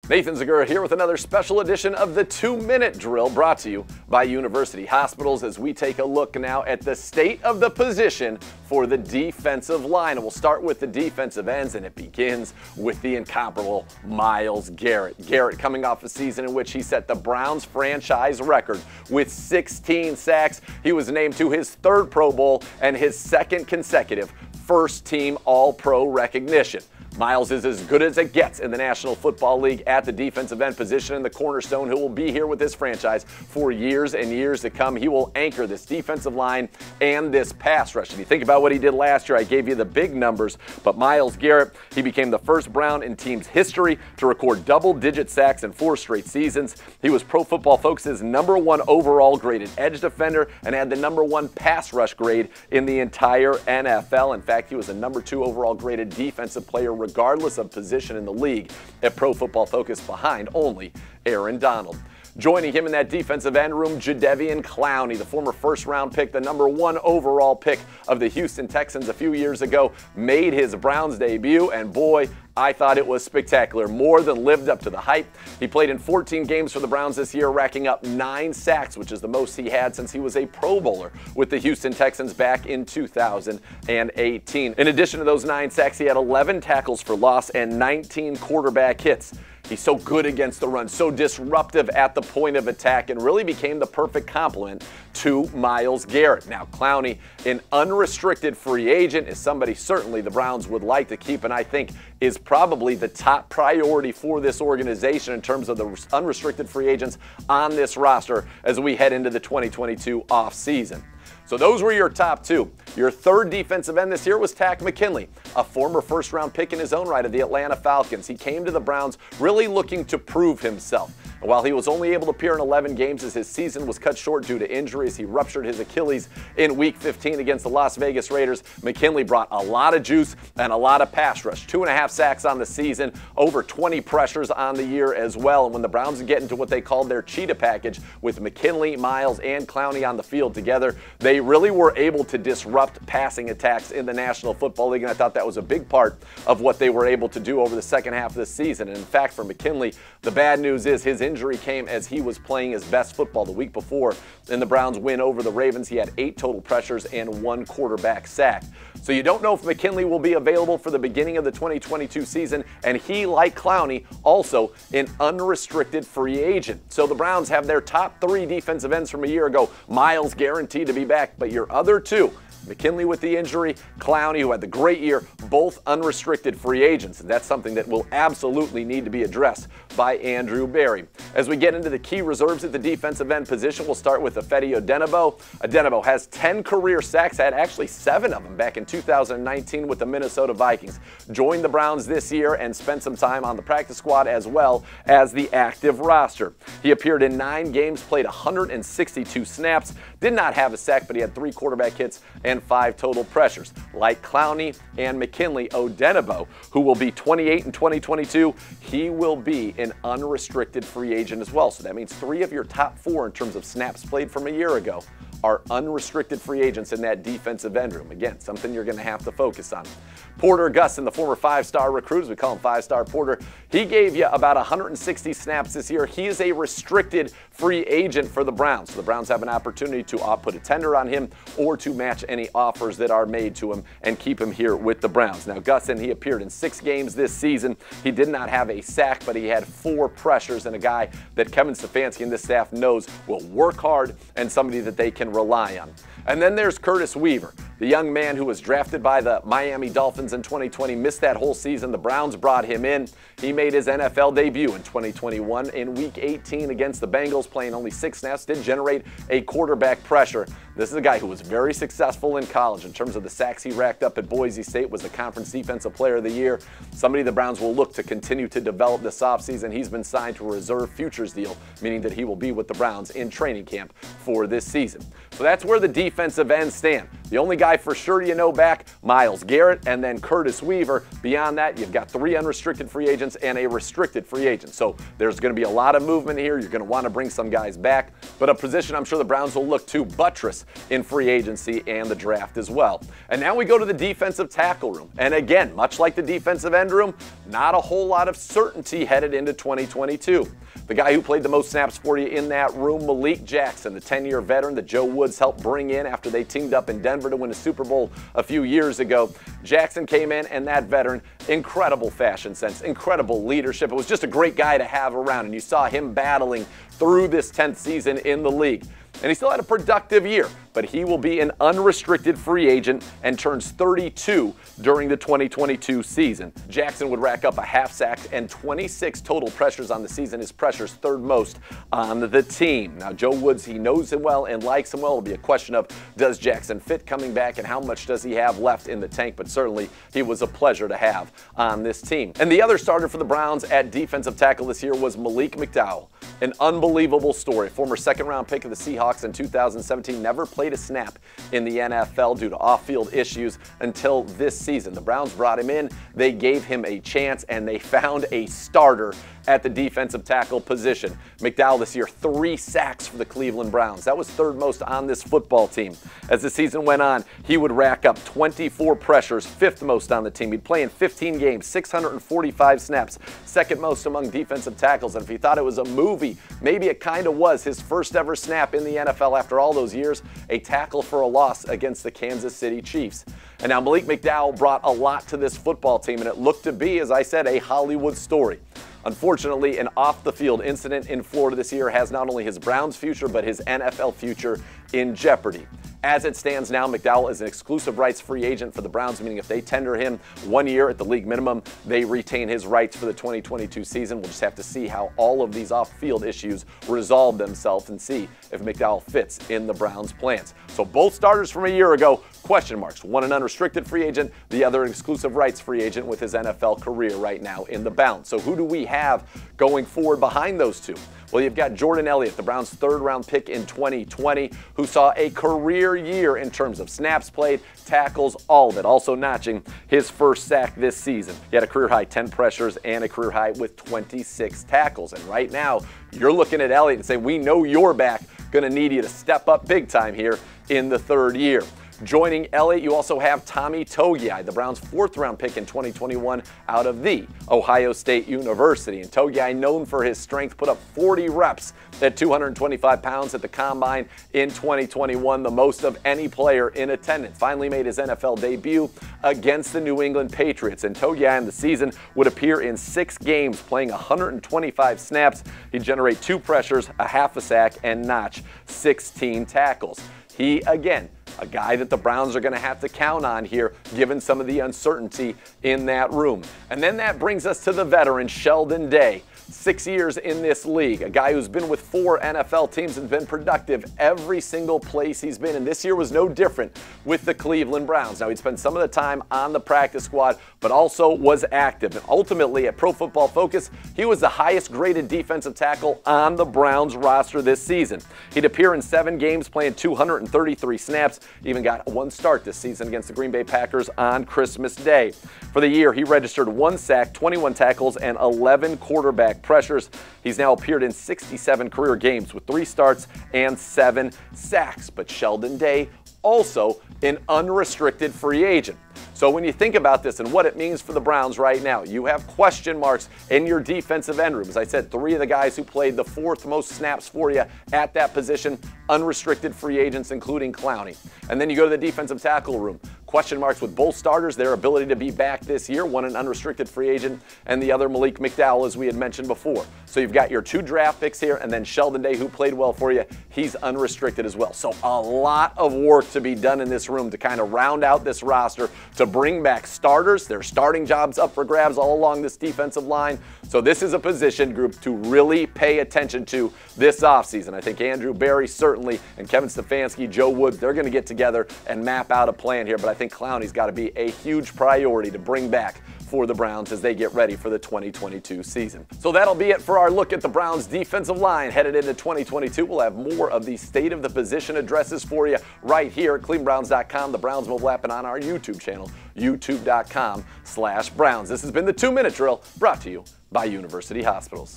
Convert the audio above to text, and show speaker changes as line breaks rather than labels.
Nathan Zegura here with another special edition of the 2-Minute Drill brought to you by University Hospitals as we take a look now at the state of the position for the defensive line. And we'll start with the defensive ends, and it begins with the incomparable Myles Garrett. Garrett coming off a season in which he set the Browns franchise record with 16 sacks. He was named to his third Pro Bowl and his second consecutive first-team All-Pro recognition. Myles is as good as it gets in the National Football League at the defensive end position, and the cornerstone who will be here with this franchise for years and years to come. He will anchor this defensive line and this pass rush. If you think about what he did last year, I gave you the big numbers, but Myles Garrett, he became the first Brown in team's history to record double-digit sacks in 4 straight seasons. He was Pro Football Focus's #1 overall graded edge defender and had the #1 pass rush grade in the entire NFL. In fact, he was a #2 overall graded defensive player regardless of position in the league at Pro Football Focus, behind only Aaron Donald. Joining him in that defensive end room, Jedevian Clowney, the former first-round pick, the #1 overall pick of the Houston Texans a few years ago, made his Browns debut, and boy, I thought it was spectacular. More than lived up to the hype. He played in 14 games for the Browns this year, racking up 9 sacks, which is the most he had since he was a Pro Bowler with the Houston Texans back in 2018. In addition to those 9 sacks, he had 11 tackles for loss and 19 quarterback hits. He's so good against the run, so disruptive at the point of attack, and really became the perfect complement to Myles Garrett. Now, Clowney, an unrestricted free agent, is somebody certainly the Browns would like to keep, and I think is probably the top priority for this organization in terms of the unrestricted free agents on this roster as we head into the 2022 offseason. So those were your top 2. Your third defensive end this year was Mckinley, a former first-round pick in his own right of the Atlanta Falcons. He came to the Browns really looking to prove himself. And while he was only able to appear in 11 games as his season was cut short due to injuries, he ruptured his Achilles in Week 15 against the Las Vegas Raiders. Mckinley brought a lot of juice and a lot of pass rush. 2.5 sacks on the season, over 20 pressures on the year as well. And when the Browns get into what they called their cheetah package with Mckinley, Myles, and Clowney on the field together, they really were able to disrupt passing attacks in the National Football League, and I thought that was a big part of what they were able to do over the second half of the season. And in fact, for Mckinley, the bad news is his injury came as he was playing his best football the week before. In the Browns' win over the Ravens, he had 8 total pressures and 1 quarterback sack. So you don't know if Mckinley will be available for the beginning of the 2022 season, and he, like Clowney, also an unrestricted free agent. So the Browns have their top 3 defensive ends from a year ago. Myles guaranteed to be back, but your other 2, Mckinley with the injury, Clowney, who had the great year, both unrestricted free agents. And that's something that will absolutely need to be addressed by Andrew Berry. As we get into the key reserves at the defensive end position, we'll start with Ifeadi Odenigbo. Odenigbo has 10 career sacks, had actually 7 of them back in 2019 with the Minnesota Vikings. Joined the Browns this year and spent some time on the practice squad as well as the active roster. He appeared in 9 games, played 162 snaps, did not have a sack, but he had 3 quarterback hits and 5 total pressures. Like Clowney and Mckinley, Odenigbo, who will be 28 in 2022, he will be an unrestricted free agent as well. So that means 3 of your top 4 in terms of snaps played from a year ago are unrestricted free agents in that defensive end room. Again, something you're going to have to focus on. Porter Gustin, the former 5-star recruit, as we call him 5-star Porter, he gave you about 160 snaps this year. He is a restricted free agent for the Browns. So the Browns have an opportunity to put a tender on him or to match any offers that are made to him and keep him here with the Browns. Now, Gustin, he appeared in 6 games this season. He did not have a sack, but he had 4 pressures, and a guy that Kevin Stefanski and this staff knows will work hard and somebody that they can rely on. And then there's Curtis Weaver, the young man who was drafted by the Miami Dolphins in 2020, missed that whole season. The Browns brought him in. He made his NFL debut in 2021 in Week 18 against the Bengals, playing only 6 snaps, did generate a quarterback pressure. This is a guy who was very successful in college in terms of the sacks he racked up at Boise State, was the Conference Defensive Player of the Year. Somebody the Browns will look to continue to develop this offseason. He's been signed to a reserve futures deal, meaning that he will be with the Browns in training camp for this season. So that's where the defensive ends stand. The only guy for sure you know back, Myles Garrett, and then Curtis Weaver. Beyond that, you've got 3 unrestricted free agents and a restricted free agent. So there's going to be a lot of movement here. You're going to want to bring some guys back, but a position I'm sure the Browns will look to buttress in free agency and the draft as well. And now we go to the defensive tackle room. And again, much like the defensive end room, not a whole lot of certainty headed into 2022. The guy who played the most snaps for you in that room, Malik Jackson, the 10-year veteran that Joe Woods helped bring in after they teamed up in Denver to win a Super Bowl a few years ago. Jackson came in, and that veteran, incredible fashion sense, incredible leadership. It was just a great guy to have around, and you saw him battling through this 10th season in the league. And he still had a productive year, but he will be an unrestricted free agent and turns 32 during the 2022 season. Jackson would rack up a half sack and 26 total pressures on the season, his pressures 3rd most on the team. Now, Joe Woods, he knows him well and likes him well. It'll be a question of, does Jackson fit coming back and how much does he have left in the tank? But certainly, he was a pleasure to have on this team. And the other starter for the Browns at defensive tackle this year was Malik Mcdowell. An unbelievable story. Former 2nd-round pick of the Seahawks in 2017, never played a snap in the NFL due to off-field issues until this season. The Browns brought him in, they gave him a chance, and they found a starter at the defensive tackle position. McDowell this year, 3 sacks for the Cleveland Browns. That was 3rd most on this football team. As the season went on, he would rack up 24 pressures, 5th most on the team. He'd play in 15 games, 645 snaps, 2nd most among defensive tackles. And if you thought it was a movie, maybe it kind of was. His first ever snap in the NFL after all those years, a tackle for a loss against the Kansas City Chiefs. And now Malik Mcdowell brought a lot to this football team, and it looked to be, as I said, a Hollywood story. Unfortunately, an off-the-field incident in Florida this year has not only his Browns future, but his NFL future in jeopardy. As it stands now, McDowell is an exclusive rights free agent for the Browns, meaning if they tender him 1 year at the league minimum, they retain his rights for the 2022 season. We'll just have to see how all of these off-field issues resolve themselves and see if McDowell fits in the Browns' plans. So both starters from a year ago, question marks. One an unrestricted free agent, the other an exclusive rights free agent with his NFL career right now in the balance. So who do we have going forward behind those two? Well, you've got Jordan Elliott, the Browns' 3rd-round pick in 2020, who saw a career year in terms of snaps played, tackles, all of it, also notching his 1st sack this season. He had a career-high 10 pressures and a career high with 26 tackles. And right now, you're looking at Elliott and say, we know you're back, going to need you to step up big time here in the 3rd year. Joining Elliott, you also have Tommy Togi, the Browns' 4th-round pick in 2021 out of the Ohio State University. And Togi, known for his strength, put up 40 reps at 225 pounds at the Combine in 2021, the most of any player in attendance. Finally made his NFL debut against the New England Patriots. And Togi in the season would appear in 6 games, playing 125 snaps. He'd generate 2 pressures, a half a sack, and notch 16 tackles. He, again, a guy that the Browns are going to have to count on here, given some of the uncertainty in that room. And then that brings us to the veteran, Sheldon Day. 6 years in this league, a guy who's been with 4 NFL teams and been productive every single place he's been. And this year was no different with the Cleveland Browns. Now, he'd spent some of the time on the practice squad, but also was active. And ultimately, at Pro Football Focus, he was the highest graded defensive tackle on the Browns roster this season. He'd appear in 7 games, playing 233 snaps, even got 1 start this season against the Green Bay Packers on Christmas Day. For the year, he registered 1 sack, 21 tackles, and 11 quarterback pressures. He's now appeared in 67 career games with 3 starts and 7 sacks. But Sheldon Day, also an unrestricted free agent. So when you think about this and what it means for the Browns right now, you have question marks in your defensive end room. As I said, 3 of the guys who played the 4th most snaps for you at that position, unrestricted free agents, including Clowney. And then you go to the defensive tackle room. Question marks with both starters, their ability to be back this year, one an unrestricted free agent and the other Malik Mcdowell, as we had mentioned before. So you've got your 2 draft picks here, and then Sheldon Day, who played well for you, he's unrestricted as well. So a lot of work to be done in this room to kind of round out this roster, to bring back starters. Their starting jobs up for grabs all along this defensive line. So this is a position group to really pay attention to this offseason. I think Andrew Berry certainly, and Kevin Stefanski, Joe Woods, they're going to get together and map out a plan here. But I think Clowney's got to be a huge priority to bring back for the Browns as they get ready for the 2022 season. So that'll be it for our look at the Browns defensive line headed into 2022. We'll have more of the state of the position addresses for you right here at clevelandbrowns.com, the Browns mobile app, and on our YouTube channel, youtube.com/Browns. This has been the 2-Minute Drill, brought to you by University Hospitals.